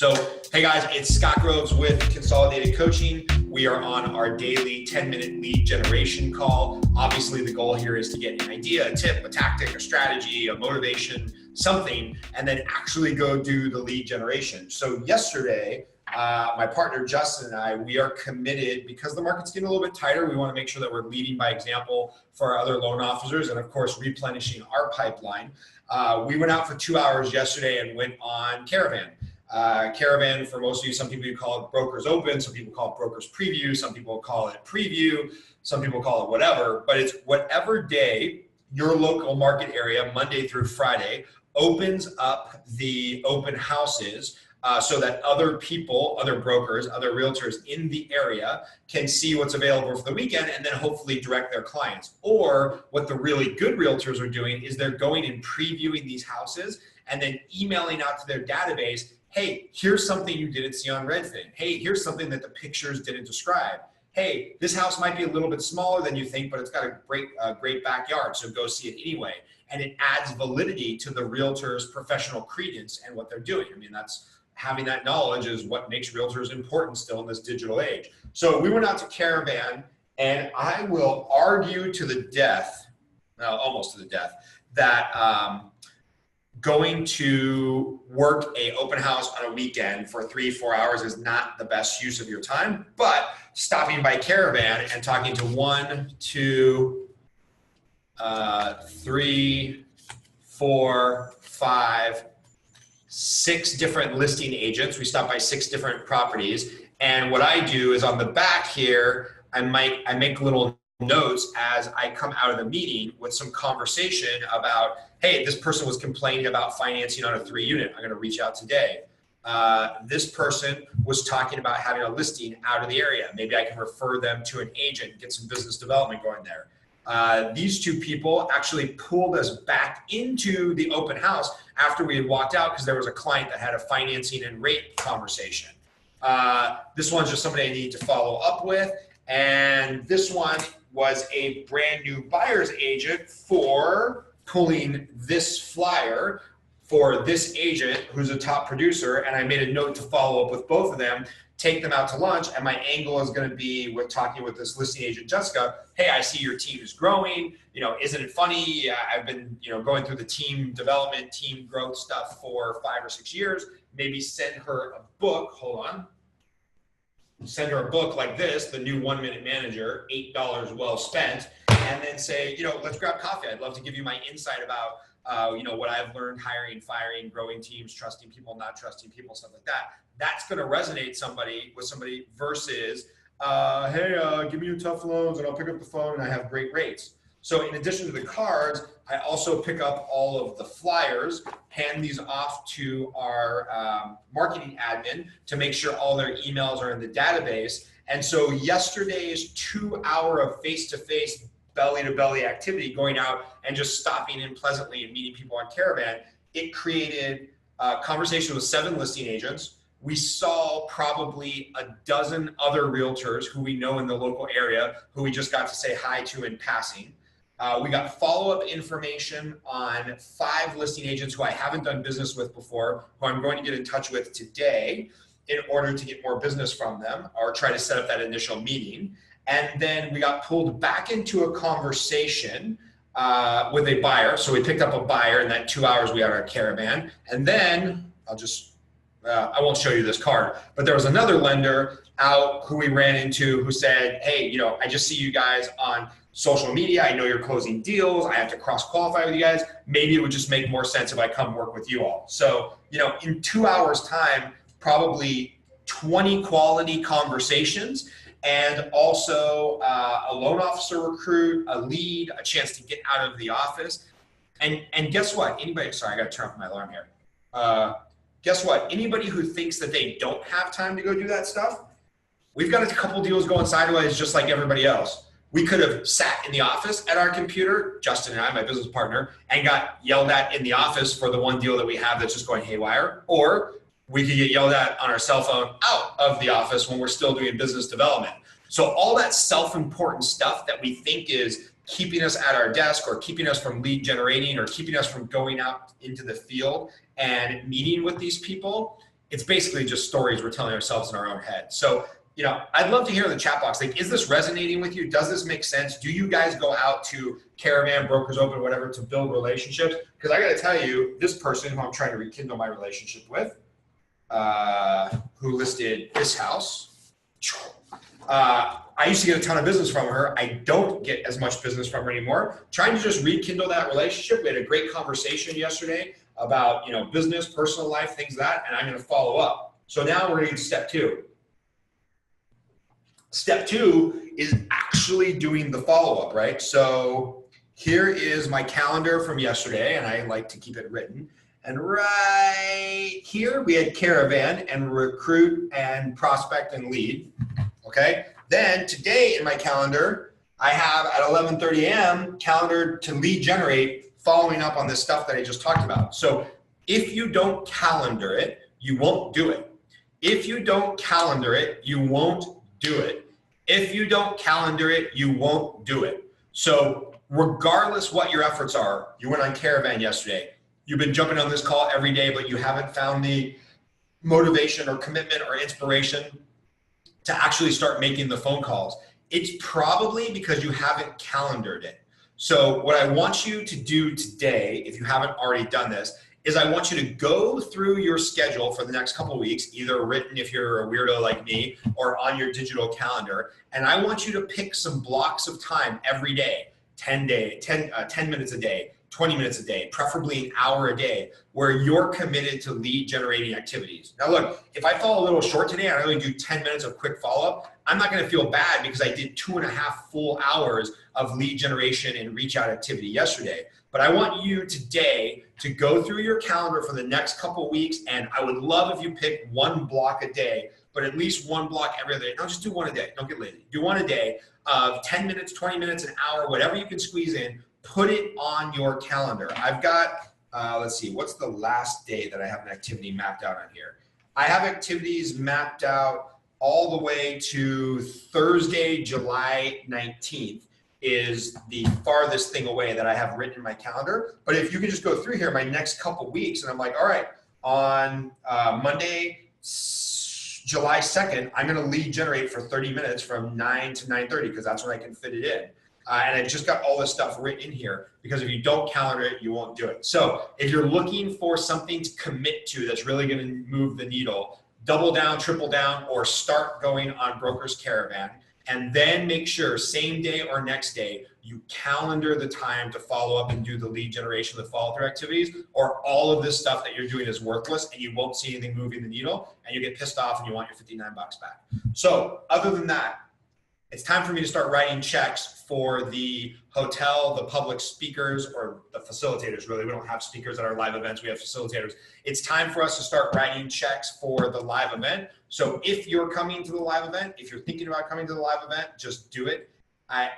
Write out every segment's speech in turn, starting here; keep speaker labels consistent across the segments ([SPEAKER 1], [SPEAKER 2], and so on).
[SPEAKER 1] So, hey guys, it's Scott Groves with Consolidated Coaching. We are on our daily 10-minute lead generation call. Obviously, the goal here is to get an idea, a tip, a tactic, a strategy, a motivation, something, and then actually go do the lead generation. So yesterday, my partner Justin and I, we are committed because the market's getting a little bit tighter. We want to make sure that we're leading by example for our other loan officers and, of course, replenishing our pipeline. We went out for 2 hours yesterday and went on Caravan. Caravan, for most of you, some people call it Brokers Open, some people call it Brokers Preview, some people call it Preview, some people call it whatever, but it's whatever day your local market area, Monday through Friday, opens up the open houses so that other people, other brokers, other realtors in the area can see what's available for the weekend and then hopefully direct their clients. Or what the really good realtors are doing is they're going and previewing these houses and then emailing out to their database, hey, here's something you didn't see on Redfin. Hey, here's something that the pictures didn't describe. Hey, this house might be a little bit smaller than you think, but it's got a great backyard, so go see it anyway. And it adds validity to the realtor's professional credence and what they're doing. I mean, having that knowledge is what makes realtors important still in this digital age. So we went out to Caravan, and I will argue to the death, almost to the death, that going to work a open house on a weekend for 3-4 hours is not the best use of your time, but stopping by Caravan and talking to 1, 2, 3, 4, 5, 6 different listing agents. We stopped by 6 different properties. And what I do is on the back here, I make little notes as I come out of the meeting with some conversation about, hey, this person was complaining about financing on a 3-unit. I'm going to reach out today. This person was talking about having a listing out of the area. Maybe I can refer them to an agent, get some business development going there. These 2 people actually pulled us back into the open house after we had walked out because there was a client that had a financing and rate conversation. This one's just somebody I need to follow up with. And this one was a brand new buyer's agent for pulling this flyer for this agent who's a top producer. And I made a note to follow up with both of them, take them out to lunch. And my angle is going to be with talking with this listing agent, Jessica. Hey, I see your team is growing. Isn't it funny? I've been, going through the team development, team growth stuff for 5 or 6 years. Maybe send her a book. Hold on. Send her a book like this, The New 1-Minute Manager, $8 well spent, and then say, let's grab coffee. I'd love to give you my insight about, what I've learned hiring, firing, growing teams, trusting people, not trusting people, stuff like that. That's going to resonate with somebody versus, hey, give me your tough loans and I'll pick up the phone and I have great rates. So in addition to the cards, I also pick up all of the flyers, hand these off to our marketing admin to make sure all their emails are in the database. And so yesterday's 2-hour of face-to-face, belly-to-belly activity, going out and just stopping in pleasantly and meeting people on Caravan, it created a conversation with 7 listing agents. We saw probably a dozen other realtors who we know in the local area who we just got to say hi to in passing. We got follow-up information on 5 listing agents who I haven't done business with before, who I'm going to get in touch with today in order to get more business from them or try to set up that initial meeting. And then we got pulled back into a conversation with a buyer. So we picked up a buyer in that 2 hours we had our Caravan. And then I won't show you this card, but there was another lender out who we ran into who said, hey, I just see you guys on social media. I know you're closing deals. I have to cross-qualify with you guys. Maybe it would just make more sense if I come work with you all. So, in 2 hours time, probably 20 quality conversations and also a loan officer recruit, a lead, a chance to get out of the office. And guess what? Sorry, I got to turn off my alarm here. Guess what? Anybody who thinks that they don't have time to go do that stuff, we've got a couple deals going sideways just like everybody else. We could have sat in the office at our computer, Justin and I, my business partner, and got yelled at in the office for the one deal that we have that's just going haywire. Or we could get yelled at on our cell phone out of the office when we're still doing business development. So all that self-important stuff that we think is keeping us at our desk or keeping us from lead generating or keeping us from going out into the field and meeting with these people it's basically just stories we're telling ourselves in our own head. So, you know, I'd love to hear in the chat box, like, is this resonating with you? Does this make sense? Do you guys go out to Caravan, Brokers Open, whatever, to build relationships? Because I got to tell you, this person who I'm trying to rekindle my relationship with, who listed this house, I used to get a ton of business from her. I don't get as much business from her anymore. Trying to just rekindle that relationship. We had a great conversation yesterday about, you know, business, personal life, things like that, and I'm going to follow up. So now we're going to get to step 2. Step 2 is actually doing the follow-up, right? So here is my calendar from yesterday, and I like to keep it written. And right here, we had Caravan and Recruit and Prospect and Lead, okay? Then today in my calendar, I have at 11:30 a.m. calendared to lead generate, following up on this stuff that I just talked about. So if you don't calendar it, you won't do it. If you don't calendar it, you won't do it. If you don't calendar it, you won't do it. So regardless what your efforts are, you went on Caravan yesterday, you've been jumping on this call every day, but you haven't found the motivation or commitment or inspiration to actually start making the phone calls. It's probably because you haven't calendared it. So what I want you to do today, if you haven't already done this, is I want you to go through your schedule for the next couple of weeks, either written if you're a weirdo like me, or on your digital calendar. And I want you to pick some blocks of time every day, 10 minutes a day, 20 minutes a day, preferably an hour a day, where you're committed to lead generating activities. Now look, if I fall a little short today and I only do 10 minutes of quick follow-up, I'm not gonna feel bad because I did 2.5 full hours of lead generation and reach out activity yesterday. But I want you today to go through your calendar for the next couple of weeks, and I would love if you pick one block a day, but at least one block every other day. Don't just do one a day, don't get lazy. Do one a day of 10 minutes, 20 minutes, an hour, whatever you can squeeze in. Put it on your calendar. I've got, let's see, what's the last day that I have an activity mapped out on here? I have activities mapped out all the way to Thursday, July 19th is the farthest thing away that I have written in my calendar. But if you can just go through here my next couple weeks, and I'm like, all right, on Monday, July 2nd, I'm gonna lead generate for 30 minutes from 9 to 9:30 because that's when I can fit it in. And I just got all this stuff written in here because if you don't calendar it, you won't do it. So if you're looking for something to commit to that's really going to move the needle, double down, triple down, or start going on Brokers Caravan, and then make sure same day or next day you calendar the time to follow up and do the lead generation, the follow through activities, or all of this stuff that you're doing is worthless and you won't see anything moving the needle and you get pissed off and you want your 59 bucks back. So other than that, it's time for me to start writing checks for the hotel, the public speakers, or the facilitators, really. We don't have speakers at our live events, we have facilitators. It's time for us to start writing checks for the live event. So if you're coming to the live event, if you're thinking about coming to the live event, just do it. I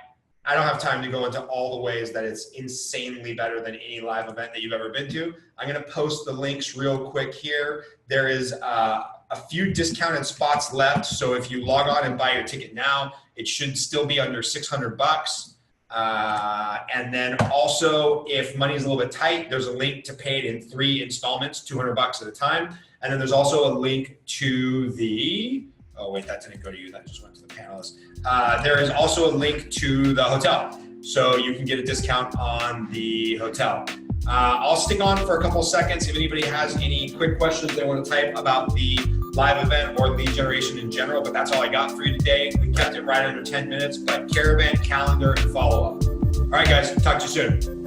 [SPEAKER 1] don't have time to go into all the ways that it's insanely better than any live event that you've ever been to. I'm gonna post the links real quick here. There is a few discounted spots left. So if you log on and buy your ticket now, it should still be under 600 bucks. And then also if money is a little bit tight, there's a link to pay it in 3 installments, 200 bucks at a time. And then there's also a link to the, oh wait, that didn't go to you, that just went to the panelists. There is also a link to the hotel. So you can get a discount on the hotel. I'll stick on for a couple seconds. If anybody has any quick questions they want to type about the live event or lead generation in general, but that's all I got for you today. We kept it right under 10 minutes, but Caravan, calendar, and follow up. All right, guys, talk to you soon.